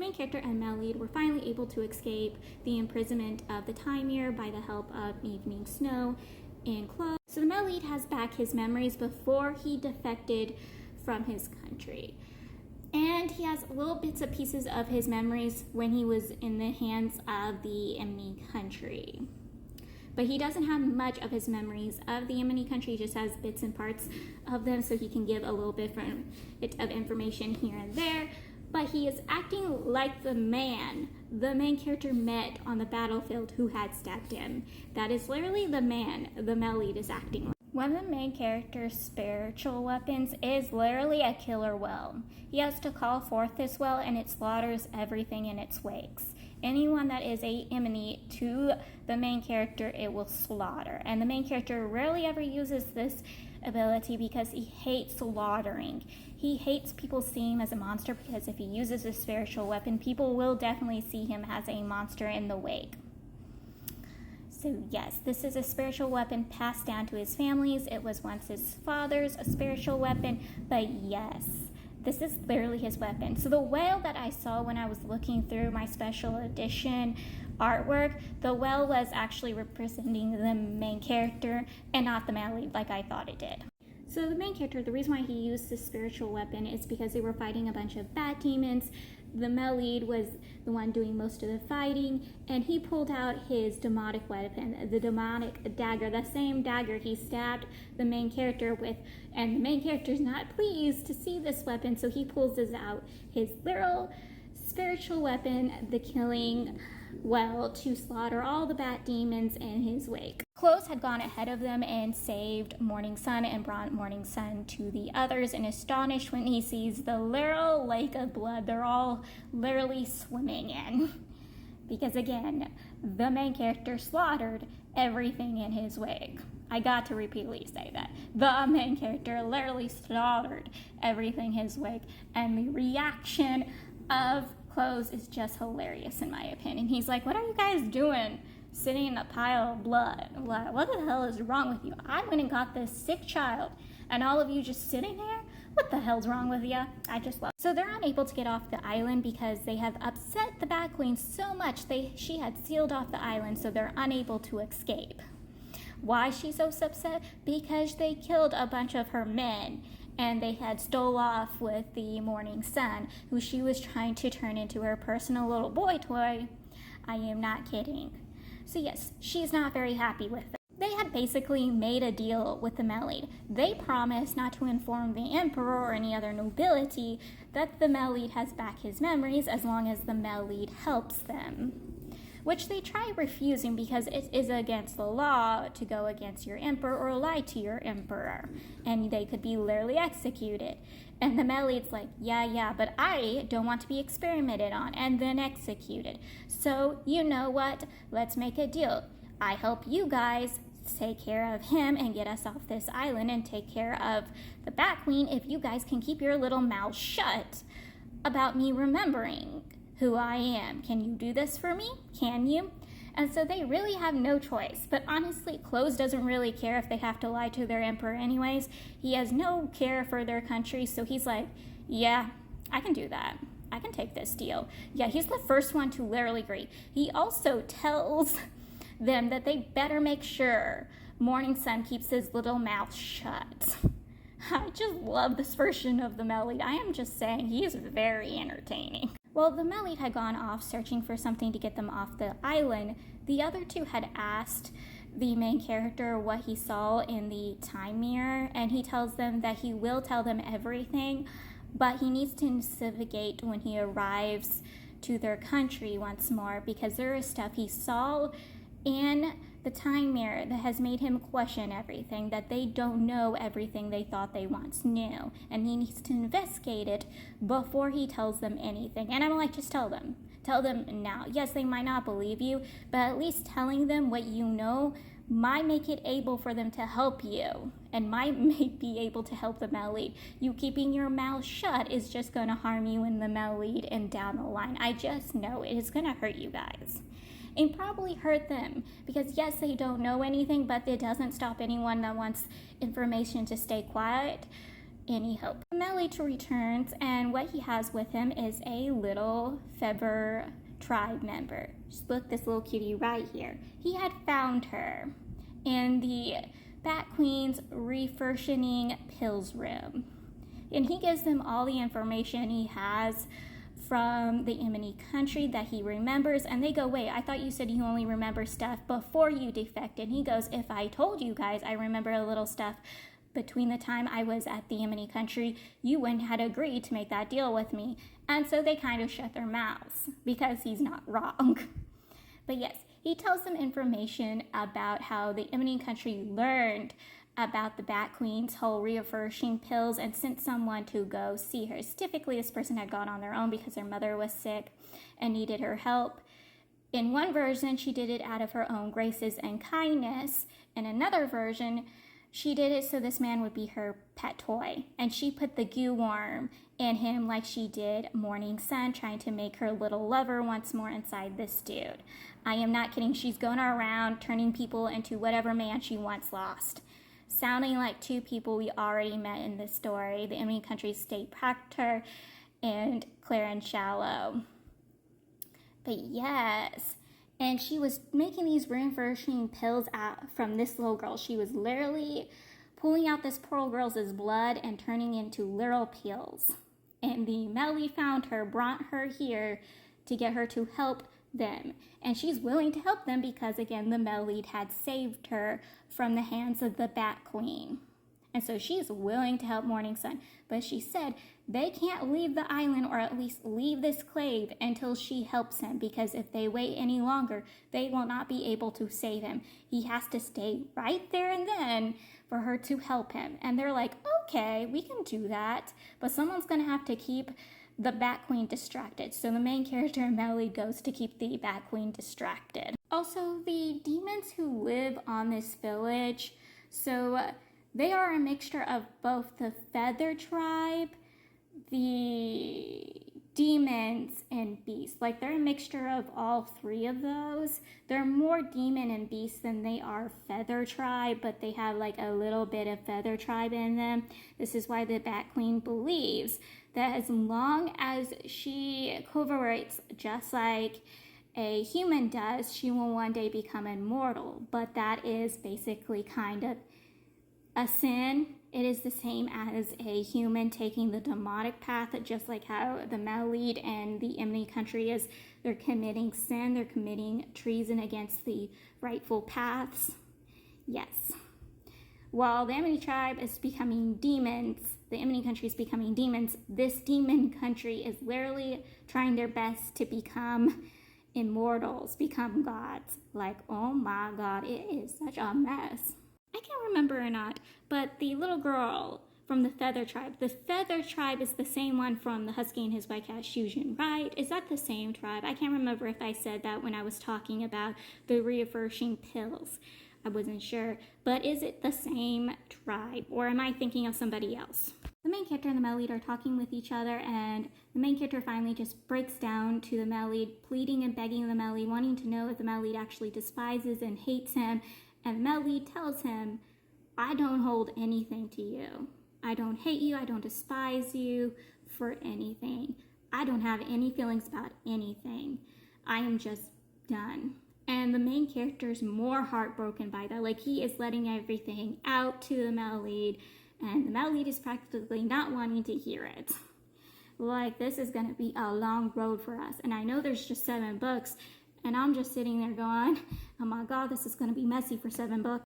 Main character and male lead were finally able to escape the imprisonment of the time mirror by the help of evening snow and clothes. So the male lead has back his memories before he defected from his country. And he has little bits and pieces of his memories when he was in the hands of the enemy country. But he doesn't have much of his memories of the enemy country. He just has bits and parts of them, so he can give a little bit of information here and there. But he is acting like the man the main character met on the battlefield who had stabbed him. That is literally the man the male lead is acting like. One of the main character's spiritual weapons is literally a killer well. He has to call forth this well, and it slaughters everything in its wakes. Anyone that is a enemy to the main character, it will slaughter. And the main character rarely ever uses this ability because he hates slaughtering. He hates people seeing him as a monster, because if he uses a spiritual weapon, people will definitely see him as a monster in the wake. So yes, this is a spiritual weapon passed down to his families. It was once his father's spiritual weapon, but yes, this is literally his weapon. So the whale that I saw when I was looking through my special edition artwork, the whale was actually representing the main character and not the male lead like I thought it did. So the main character, the reason why he used this spiritual weapon is because they were fighting a bunch of bad demons. The male lead was the one doing most of the fighting, and he pulled out his demonic weapon, the demonic dagger, the same dagger he stabbed the main character with, and the main character's not pleased to see this weapon, so he pulls this out, his literal spiritual weapon, the killing well, to slaughter all the bat demons in his wake. Close had gone ahead of them and saved Morning Sun and brought Morning Sun to the others, and astonished when he sees the literal lake of blood they're all literally swimming in. Because again, the main character slaughtered everything in his wake. I got to repeatedly say that. The main character literally slaughtered everything in his wake, and the reaction of Close is just hilarious in my opinion. He's like, "What are you guys doing? Sitting in a pile of blood? What the hell is wrong with you? I went and got this sick child, and all of you just sitting there? What the hell's wrong with you?" I just love it. So they're unable to get off the island because they have upset the Bat Queen so much she had sealed off the island, so they're unable to escape. Why is she so upset? Because they killed a bunch of her men, and they had stole off with the Morning Sun, who she was trying to turn into her personal little boy toy. I am not kidding. So yes, she's not very happy with it. They had basically made a deal with the male lead. They promised not to inform the emperor or any other nobility that the male lead has back his memories as long as the male lead helps them, which they try refusing because it is against the law to go against your emperor or lie to your emperor, and they could be literally executed. And the male lead's like, yeah, but I don't want to be experimented on and then executed. So you know what? Let's make a deal. I help you guys take care of him and get us off this island and take care of the Bat Queen if you guys can keep your little mouth shut about me remembering who I am. Can you do this for me? Can you? And so they really have no choice. But honestly, Close doesn't really care if they have to lie to their emperor anyways. He has no care for their country, so he's like, yeah, I can do that. I can take this deal. Yeah, he's the first one to literally agree. He also tells them that they better make sure Morning Sun keeps his little mouth shut. I just love this version of the male lead. I am just saying, he is very entertaining. Well, the male lead had gone off searching for something to get them off the island. The other two had asked the main character what he saw in the time mirror, and he tells them that he will tell them everything, but he needs to investigate when he arrives to their country once more, because there is stuff he saw in the time mirror that has made him question everything, that they don't know everything they thought they once knew, and he needs to investigate it before he tells them anything. And I'm like, just tell them now. Yes, they might not believe you, but at least telling them what you know might make it able for them to help you, and might be able to help the male lead. You keeping your mouth shut is just going to harm you in the male lead and down the line. I just know it is going to hurt you guys. And probably hurt them, because yes, they don't know anything, but it doesn't stop anyone that wants information to stay quiet. any hope. The male lead returns, and what he has with him is a little feather tribe member. Just look, this little cutie right here. He had found her in the Bat Queen's refurbishing pills room, and he gives them all the information he has from the enemy country that he remembers. And they go, wait, I thought you said you only remember stuff before you defected. And he goes, if I told you guys I remember a little stuff between the time I was at the enemy country, you wouldn't have agreed to make that deal with me. And so they kind of shut their mouths because he's not wrong. But yes, he tells them information about how the enemy country learned about the Bat Queen's whole refurbishing pills and sent someone to go see her. Typically, this person had gone on their own because their mother was sick and needed her help. In one version, she did it out of her own graces and kindness. In another version, she did it so this man would be her pet toy. And she put the goo worm in him like she did Morning Sun, trying to make her little lover once more inside this dude. I am not kidding. She's going around turning people into whatever man she once lost. Sounding like two people we already met in this story, the enemy country's state proctor and Clarence Shallow. But yes, and she was making these refurbishing pills out from this little girl. She was literally pulling out this poor girl's blood and turning into literal pills. And the Melody found her, brought her here to get her to help them. And she's willing to help them because, again, the Melody had saved her from the hands of the Bat Queen. And so she's willing to help Morning Sun. But she said they can't leave the island, or at least leave this clave, until she helps him. Because if they wait any longer, they will not be able to save him. He has to stay right there and then for her to help him. And they're like, okay, we can do that. But someone's going to have to keep the Bat Queen distracted. So the main character, Melody, goes to keep the Bat Queen distracted. Also, the demons who live on this village, so they are a mixture of both the Feather Tribe, the demons, and beasts. Like, they're a mixture of all three of those. They're more demon and beast than they are Feather Tribe, but they have like a little bit of Feather Tribe in them. This is why the Bat Queen believes that as long as she cooperates just like a human does, she will one day become immortal. But that is basically kind of a sin. It is the same as a human taking the demonic path, just like how the Malleed and the enemy country is. They're committing sin, they're committing treason against the rightful paths. Yes. While the enemy tribe is becoming demons, the enemy country is becoming demons, this demon country is literally trying their best to become immortals, become gods. Like, oh my God, it is such a mess. I can't remember or not, but the little girl from the Feather Tribe is the same one from the Husky and his White Cat Fusion, right? Is that the same tribe? I can't remember if I said that when I was talking about the refurbishing pills. I wasn't sure, but is it the same tribe, or am I thinking of somebody else? The main character and the male lead are talking with each other, and the main character finally just breaks down to the male lead, pleading and begging the male lead, wanting to know if the male lead actually despises and hates him. And the male lead tells him, I don't hold anything to you. I don't hate you. I don't despise you for anything. I don't have any feelings about anything. I am just done. And the main character is more heartbroken by that. Like, he is letting everything out to the male lead, and the male lead is practically not wanting to hear it. Like, this is going to be a long road for us. And I know there's just 7 books, and I'm just sitting there going, oh my God, this is going to be messy for 7 books.